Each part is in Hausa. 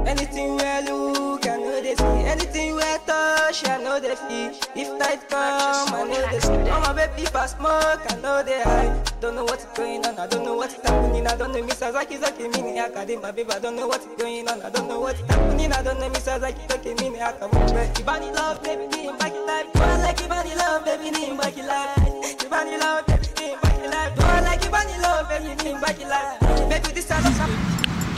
Anything where look, I know they see. Anything where touch, I know they feel. If night come, I know they see. Oh my baby, if I smoke, I know they hide. Don't know what's going on, I don't know what's happening. I don't know Mr. Zaki Mini Akadema, baby, I don't know what's going on. I don't know what's happening. I don't know Mr. Zaki Mini Akadema. Ibani love, baby, me back in life. Don't like Ibani love, baby, me back in life. Ibani love, baby, me back in life. Don't like Ibani love, baby, me back in life. Baby, this is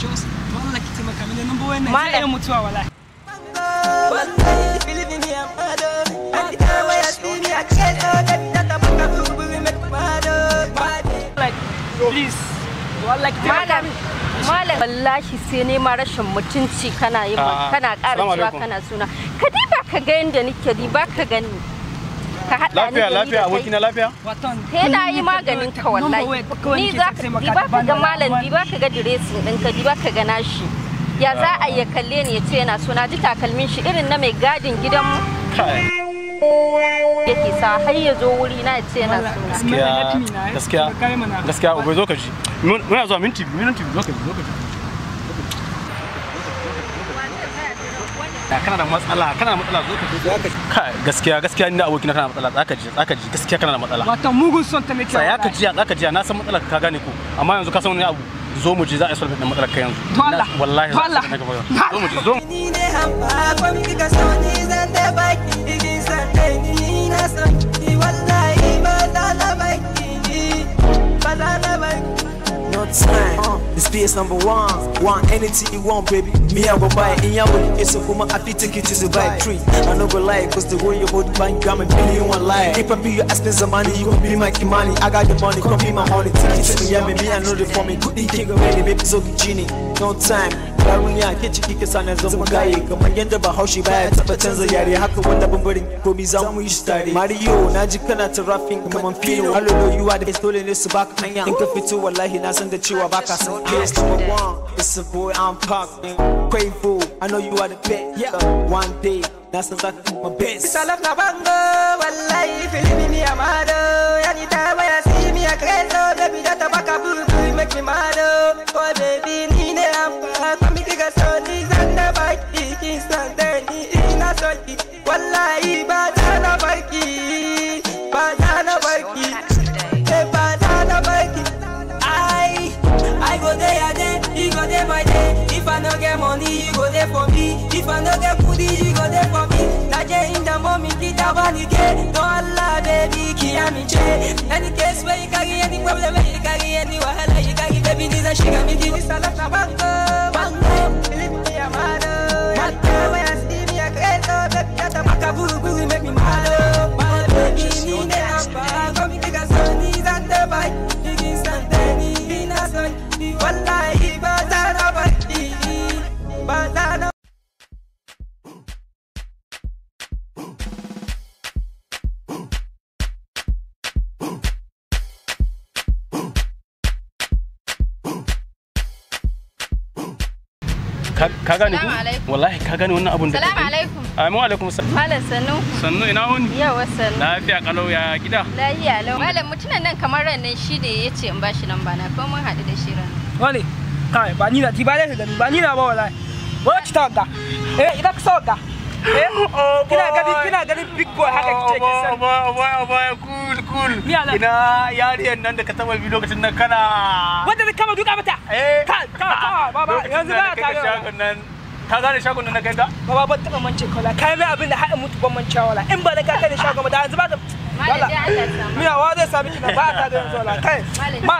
just one like it's my camera number one. I am mutual wala. Wallahi, if you live in here, mother. Every time I see me, I can't know that I'm a fool. We make mother. Like, please. Like, Malam wallahi sai ne ma rashin mutunci kana yi kana ƙara cewa kana suna. Ka diba ka ga yanda nake diba ka gani. Ka hada ni lafiya abokina lafiya? Sai na yi maganin ka wallahi. Ni za ka diba ka ga malam diba ka ga dressing ɗinka diba ka ga nashi. Ya za a yi kalle ni ya ce yana suna ji takalmin shi irin na mai gadin gidanmu. Yake sa har ya zo wuri na ya ce yana suna. Gaskiya ubai zo ka ji. Muna zuwa minti zo ka ji. Kana da matsala zo ka ji. Gaskiya ni da abokina kana da matsala zaka ji gaskiya kana da matsala. Wato mugun son ta nake. Sai zaka ji na san matsalar ka gane ko amma yanzu ka san wani abu. Zo mu ji za a solve din matsalar kai yanzu. Wallahi zo mu ji zo. Ni ne hamba ko mi ka so ni zan da baki igin san kai ni na san ni wallahi ba da la baki ba da la baki. No time, this PS number one. Want anything you want, baby. Me, I go buy it in your way. It's a woman, I feel take it to the buy tree. I know go lie, cause the way you hold the bank, got me billion one lie. If I be you asking some money, you gon' be my money. I got the money, come be my honey. Take it to me, yeah, me, I know the for me. Good king already, baby, so good genie. No time. Karunya ke ciki ke sanar zan gaye kamar yanda ba haushi baya taba canza yare haka wanda bambarin ko mi za mu yi shi tare Mario naji kana ta rapping kaman Pino Alolo you are the best dole ne su baka hanya in ka fito wallahi na san da cewa baka san PS number one it's a boy I'm talking Quavo I know you are the best yeah one day na san zaka my best salaf na bango wallahi filimi mi amado yani ta baya see me a crazy baby that baka boo make me mad oh baby ni ne am wallahi ba ta na barki I go there then you go there by day if I no get money you go there for me if I no get food you go there for me naje in the moment kita bani ke no Allah baby kiyami che any case where you carry any problem where you carry any wahala you carry baby this a shiga me give salaf na bango Philip me amado mata where I see me a crazy baby that makaburu make me mad my baby ni ne amba come take a sunny and the bike you santeni na son wallahi ba ta na barki ba ta na ka gane ku wallahi ka gane wannan abun da Assalamu alaikum Assalamu alaikum Malam sannu ina wuni yawa sannu lafiya kalau ya gida lafiya lau malam mutunan nan kamar ran nan shi da yace in bashi lamba na ko mun hadu da shi ran wale kai ba ni na ti ba da ba ni na ba wallahi wacce ta ga idan ka sauka kina gani big boy haka kike kin san ba cool ina yariyan nan da ka taba bi lokacin nan kana wanda da kama duka mata ka baba yanzu ba ta shagon nan ka gane shagon nan na kai ka baba ban taba mance kola kai mai abin da haɗa mutu ban mance wala in ba da ka kai shagon da yanzu ba da miya wa zai sami kina ba ta da yanzu wala kai ma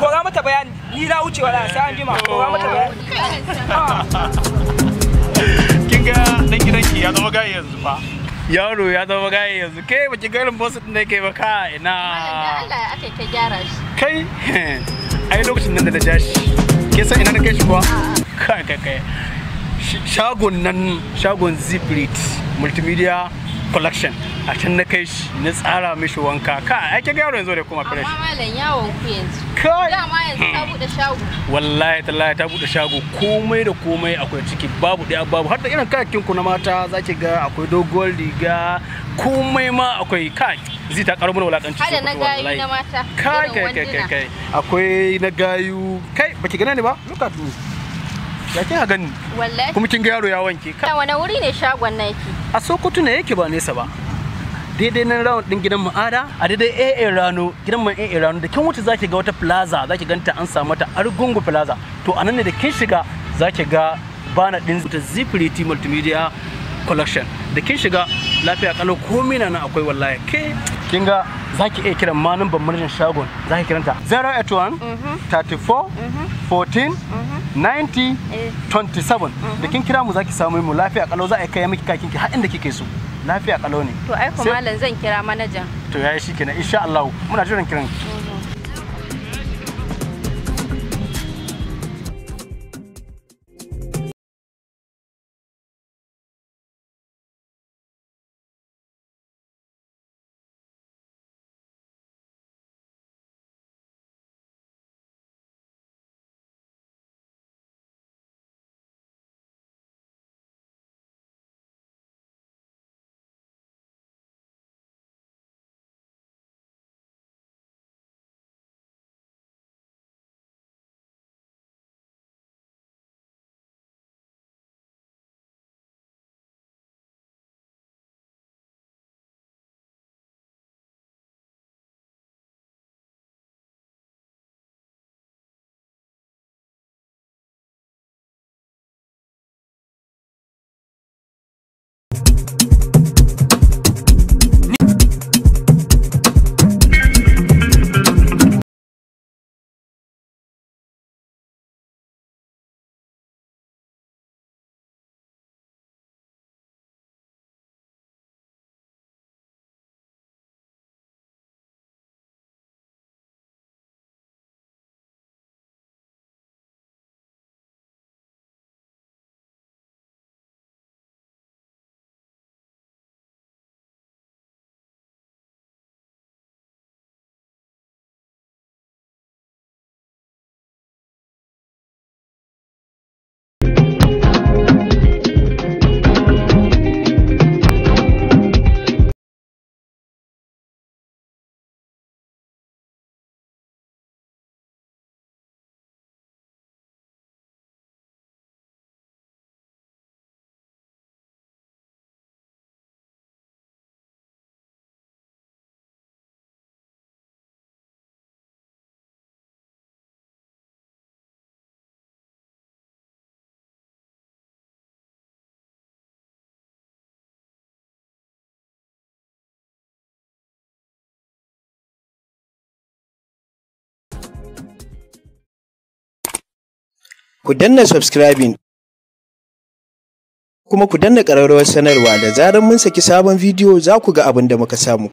kora mata bayani ni na wuce wala sai an jima kora mata bayani kinga dan gidanki ya zama gaye yanzu fa yaro ya zama gaye yanzu ke baki garin boss din da yake ba ka ina Allah aka kai gyara shi kai ai lokacin nan da na jashi ke san ina na kai shi kuwa kai shagon Ziprit multimedia collection a can na kai shi na tsara mishi wanka ka ai ke yaro yanzu da kuma fresh amma malam yawon ku yanzu kai dama yanzu ta bude shago wallahi tallahi ta bude shago komai da komai akwai ciki babu daya babu har da irin kayakin ku na mata zaki ga akwai dogon riga komai ma akwai kai zai ta karo mana wulakanci hada na gayu na mata kai akwai na gayu kai baki gane ne ba look at me ya kin gani wallahi kuma kin ga yaro ya wanke ka wani wuri ne shagon na yake a Sokoto ne yake ba nesa ba daidai nan round din gidan Ma'ada a daidai AA Rano gidan man AA Rano da kin wuce zaki ga wata plaza zaki ganta an samu ta Argungu Plaza to anan ne da kin shiga zaki ga bana din ta Zipprity Multimedia Collection da kin shiga lafiya kalau komai nan akwai wallahi ke kin ga zaki iya kiran ma number manajan shagon zaki kiranta 081 34 14 90 27 da kin kira mu zaki samu mu lafiya kalau za a kai miki kakin ki har inda kike so lafiya kalau ne to ai kuma malam zan kira manajan to yayi shikenan insha Allah muna jiran kiran Ku danna subscribing kuma ku danna ƙararrawar sanarwa da zarar mun saki sabon bidiyo za ku ga abin da muka samu.